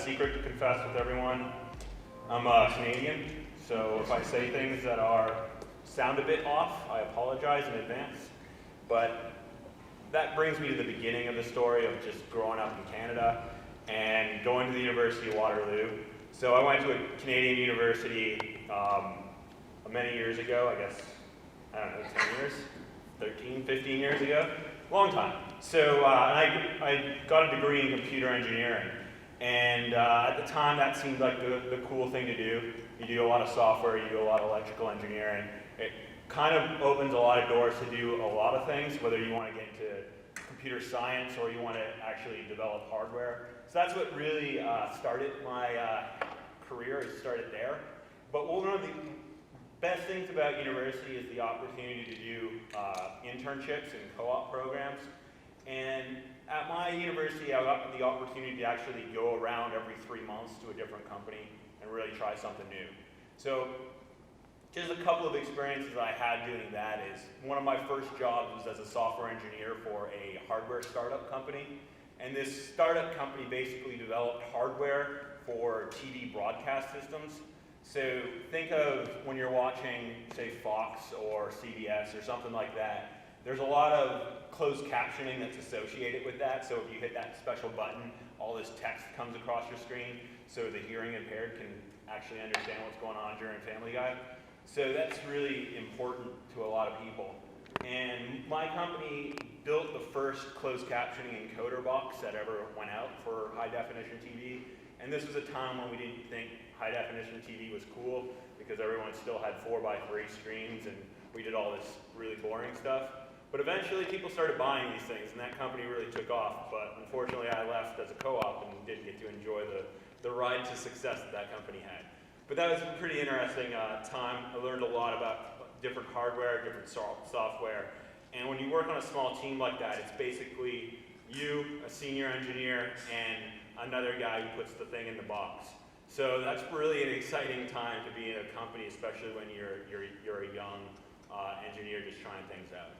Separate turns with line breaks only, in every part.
secret to confess with everyone. I'm Canadian, so if I say things that sound a bit off, I apologize in advance. But that brings me to the beginning of the story of just growing up in Canada and going to the University of Waterloo. So I went to a Canadian university many years ago, I guess, I don't know, 10 years, 13, 15 years ago, long time. So I got a degree in computer engineering. And at the time, that seemed like the cool thing to do. You do a lot of software, you do a lot of electrical engineering. It kind of opens a lot of doors to do a lot of things, whether you want to get into computer science or you want to actually develop hardware. So that's what really started my career, it started there. But one of the best things about university is the opportunity to do internships and co-op programs. And at my university, I got the opportunity to actually go around every 3 months to a different company and really try something new. So just a couple of experiences I had doing that is, one of my first jobs was as a software engineer for a hardware startup company. And this startup company basically developed hardware for TV broadcast systems. So think of when you're watching, say, Fox or CBS or something like that. There's a lot of closed captioning that's associated with that. So if you hit that special button, all this text comes across your screen so the hearing impaired can actually understand what's going on during Family Guy. So that's really important to a lot of people. And my company built the first closed captioning encoder box that ever went out for high definition TV. And this was a time when we didn't think high definition TV was cool because everyone still had 4x3 screens and we did all this really boring stuff. But eventually people started buying these things and that company really took off. But unfortunately I left as a co-op and didn't get to enjoy the ride to success that company had. But that was a pretty interesting time. I learned a lot about different hardware, different software. And when you work on a small team like that, it's basically you, a senior engineer, and another guy who puts the thing in the box. So that's really an exciting time to be in a company, especially when you're a young engineer just trying things out.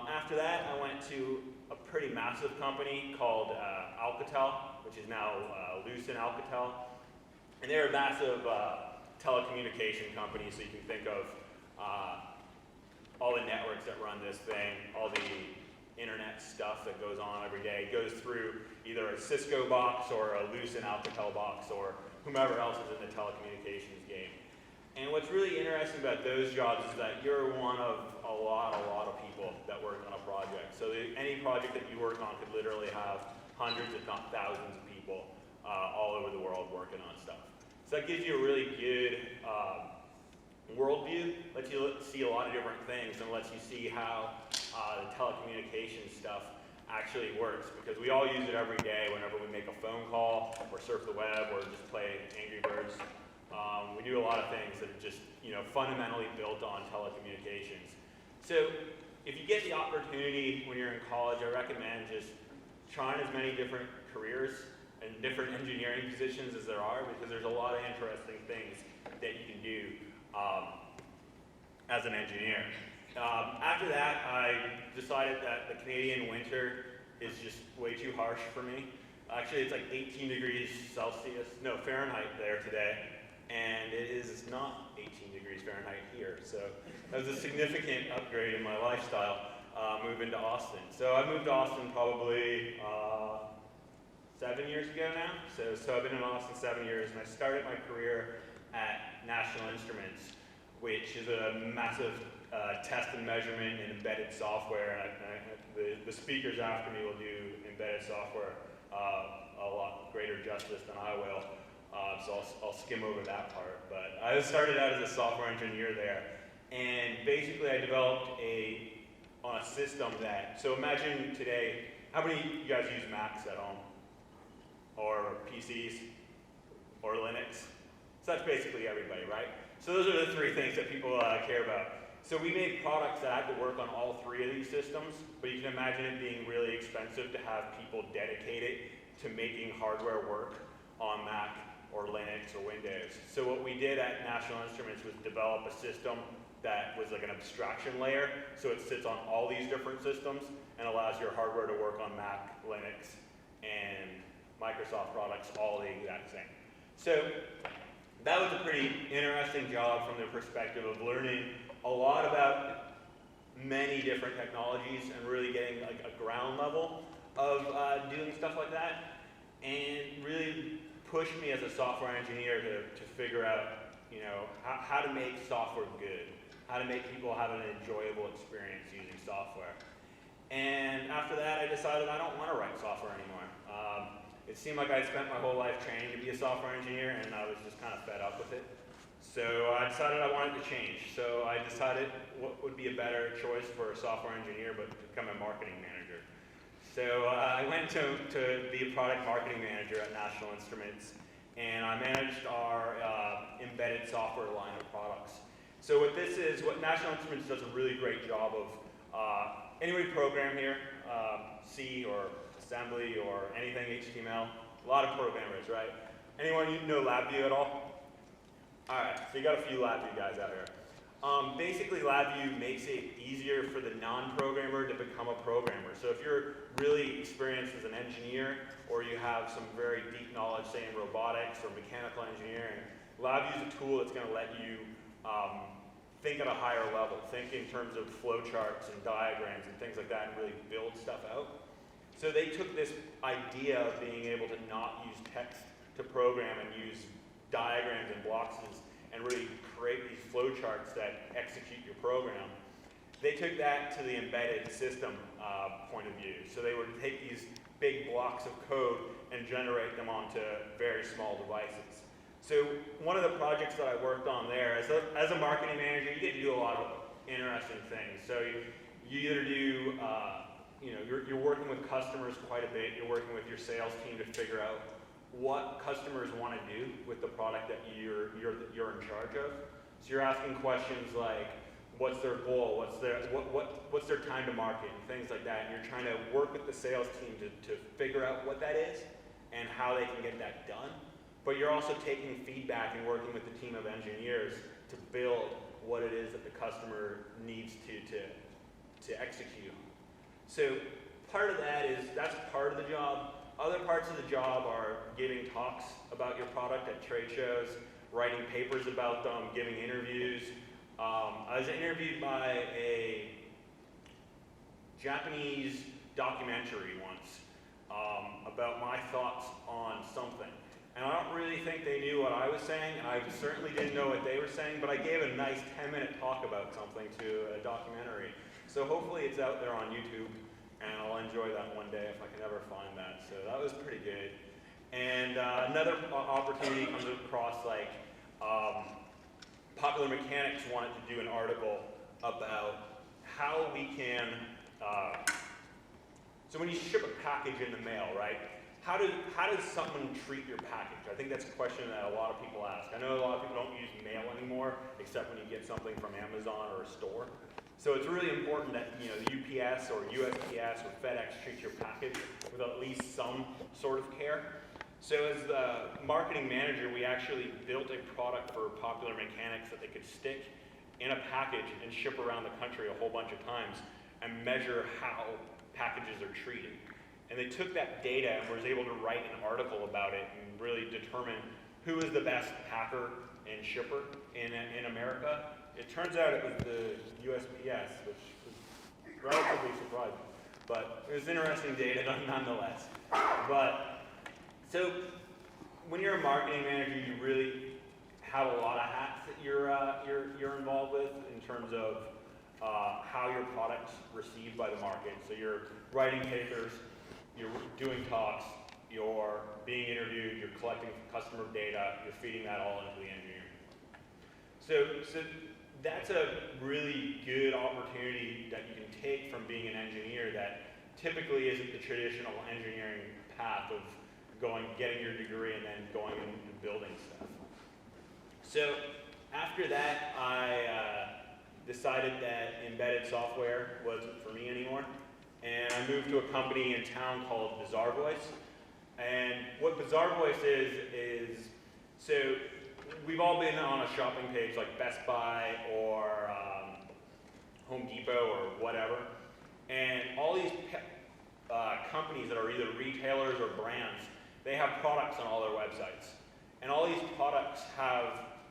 After that, I went to a pretty massive company called Alcatel, which is now Lucent Alcatel. And they're a massive telecommunication company, so you can think of all the networks that run this thing, all the internet stuff that goes on every day. It goes through either a Cisco box or a Lucent Alcatel box or whomever else is in the telecommunications game. And what's really interesting about those jobs is that you're one of a lot of people that work on a project. So any project that you work on could literally have hundreds, if not thousands of people all over the world working on stuff. So that gives you a really good worldview, lets you see a lot of different things and lets you see how the telecommunications stuff actually works, because we all use it every day whenever we make a phone call or surf the web or just play Angry Birds. We do a lot of things that are just fundamentally built on telecommunications. So if you get the opportunity when you're in college, I recommend just trying as many different careers and different engineering positions as there are, because there's a lot of interesting things that you can do as an engineer. After that, I decided that the Canadian winter is just way too harsh for me. Actually, it's like 18 degrees Fahrenheit there today, and it's not 18 degrees Fahrenheit here. So that was a significant upgrade in my lifestyle, moving to Austin. So I moved to Austin probably 7 years ago now. So I've been in Austin 7 years, and I started my career at National Instruments, which is a massive test and measurement and embedded software. And the speakers after me will do embedded software a lot greater justice than I will. So I'll skim over that part. But I started out as a software engineer there. And basically I developed on a system that, so imagine today, how many of you guys use Macs at home? Or PCs? Or Linux? So that's basically everybody, right? So those are the three things that people care about. So we made products that had to work on all three of these systems, but you can imagine it being really expensive to have people dedicated to making hardware work on Mac or Linux or Windows. So what we did at National Instruments was develop a system that was like an abstraction layer, so it sits on all these different systems and allows your hardware to work on Mac, Linux, and Microsoft products all the exact same. So that was a pretty interesting job from the perspective of learning a lot about many different technologies and really getting like a ground level of doing stuff like that, and really pushed me as a software engineer to figure out, you know, how to make software good, how to make people have an enjoyable experience using software. And after that, I decided I don't want to write software anymore. It seemed like I spent my whole life training to be a software engineer, and I was just kind of fed up with it. So I decided I wanted to change. So I decided what would be a better choice for a software engineer but to become a marketing manager. So I went to be a product marketing manager at National Instruments, and I managed our embedded software line of products. So what this is, what National Instruments does a really great job of, anybody program here, C or assembly or anything HTML, a lot of programmers, right? Anyone you know LabVIEW at all? All right, so you got a few LabVIEW guys out here. Basically, LabVIEW makes it easier for the non-programmer to become a programmer. So if you're really experienced as an engineer, or you have some very deep knowledge, say in robotics or mechanical engineering, LabVIEW is a tool that's going to let you think at a higher level, think in terms of flowcharts and diagrams and things like that, and really build stuff out. So they took this idea of being able to not use text to program and use diagrams and blocks and really create these flowcharts that execute your program. They took that to the embedded system point of view. So they would take these big blocks of code and generate them onto very small devices. So one of the projects that I worked on there, as a marketing manager, you get to do a lot of interesting things. So you either do, you're working with customers quite a bit. You're working with your sales team to figure out what customers want to do with the product that you're in charge of. So you're asking questions like, what's their goal? What's their time to market and things like that. And you're trying to work with the sales team to figure out what that is and how they can get that done. But you're also taking feedback and working with the team of engineers to build what it is that the customer needs to execute on. So part of that's part of the job. Other parts of the job are giving talks about your product at trade shows, writing papers about them, giving interviews. I was interviewed by a Japanese documentary once about my thoughts on something. And I don't really think they knew what I was saying, and I certainly didn't know what they were saying, but I gave a nice 10-minute talk about something to a documentary. So hopefully it's out there on YouTube, and I'll enjoy that one day if I can ever find that. So that was pretty good. And another opportunity comes across, like, Popular Mechanics wanted to do an article about how we can, so when you ship a package in the mail, right? How does someone treat your package? I think that's a question that a lot of people ask. I know a lot of people don't use mail anymore, except when you get something from Amazon or a store. So it's really important that UPS or USPS or FedEx treat your package with at least some sort of care. So as the marketing manager, we actually built a product for Popular Mechanics that they could stick in a package and ship around the country a whole bunch of times and measure how packages are treated. And they took that data and was able to write an article about it and really determine who is the best packer and shipper in America. It turns out it was the USPS, which was relatively surprising. But it was interesting data nonetheless. But so when you're a marketing manager, you really have a lot of hats that you're involved with in terms of how your product's received by the market. So you're writing papers, you're doing talks, you're being interviewed, you're collecting customer data, you're feeding that all into the engineering. So that's a really good opportunity that you can take from being an engineer that typically isn't the traditional engineering path of getting your degree and then going and building stuff. So after that, I decided that embedded software wasn't for me anymore. And I moved to a company in town called BazaarVoice. And what BazaarVoice is, so we've all been on a shopping page like Best Buy or Home Depot or whatever. And all these companies that are either retailers or brands, they have products on all their websites. And all these products have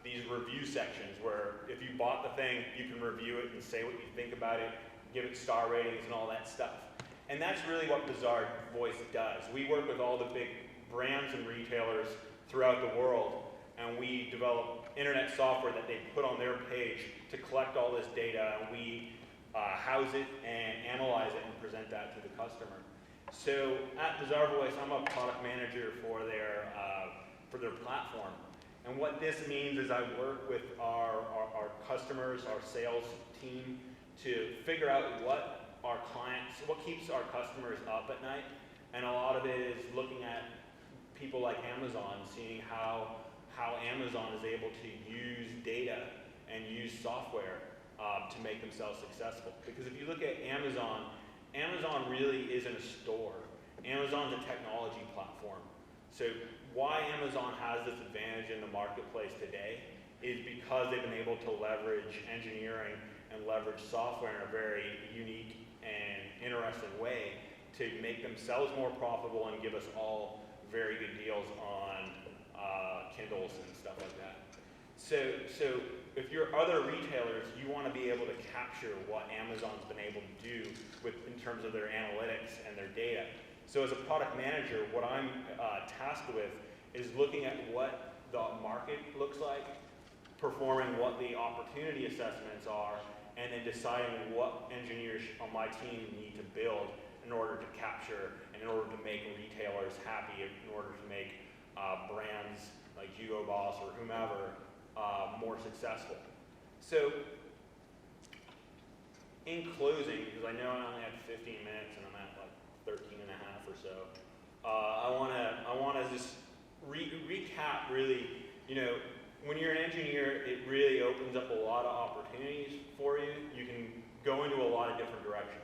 these review sections where if you bought the thing, you can review it and say what you think about it, give it star ratings and all that stuff. And that's really what BazaarVoice does. We work with all the big brands and retailers throughout the world, and we develop internet software that they put on their page to collect all this data, and we house it and analyze it and present that to the customer. So at BazaarVoice, I'm a product manager for their platform. And what this means is I work with our customers, our sales team, to figure out what keeps our customers up at night. And a lot of it is looking at people like Amazon, seeing how Amazon is able to use data and use software to make themselves successful. Because if you look at Amazon, Amazon really isn't a store. Amazon's a technology platform. So why Amazon has this advantage in the marketplace today is because they've been able to leverage engineering and leverage software in a very unique and interesting way to make themselves more profitable and give us all very good deals on Kindles and stuff like that. So if you're other retailers, you want to be able to capture what Amazon's been able to do in terms of their analytics and their data. So as a product manager, what I'm tasked with is looking at what the market looks like, performing what the opportunity assessments are, and then deciding what engineers on my team need to build in order to capture and in order to make retailers happy, in order to make brands like Hugo Boss or whomever more successful. So in closing, because I know I only have 15 minutes and I'm at like 13 and a half or so, I want to just recap really, when you're an engineer, it really opens up a lot of opportunities for you. You can go into a lot of different directions.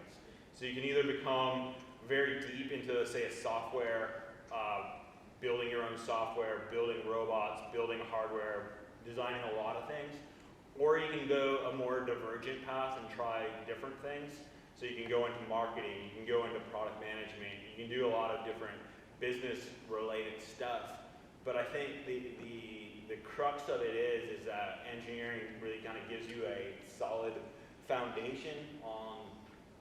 So you can either become very deep into, say, a software, building your own software, building robots, building hardware, designing a lot of things, or you can go a more divergent path and try different things. So you can go into marketing, you can go into product management, you can do a lot of different business-related stuff. But I think the crux of it is that engineering really kind of gives you a solid foundation on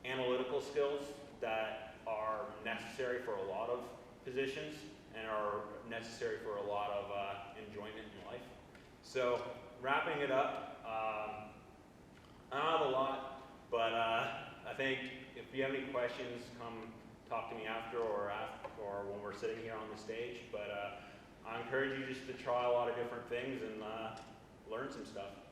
analytical skills that are necessary for a lot of positions and are necessary for a lot of enjoyment in life. So wrapping it up, I don't have a lot, but I think if you have any questions, come talk to me after or when we're sitting here on the stage. But I encourage you just to try a lot of different things and learn some stuff.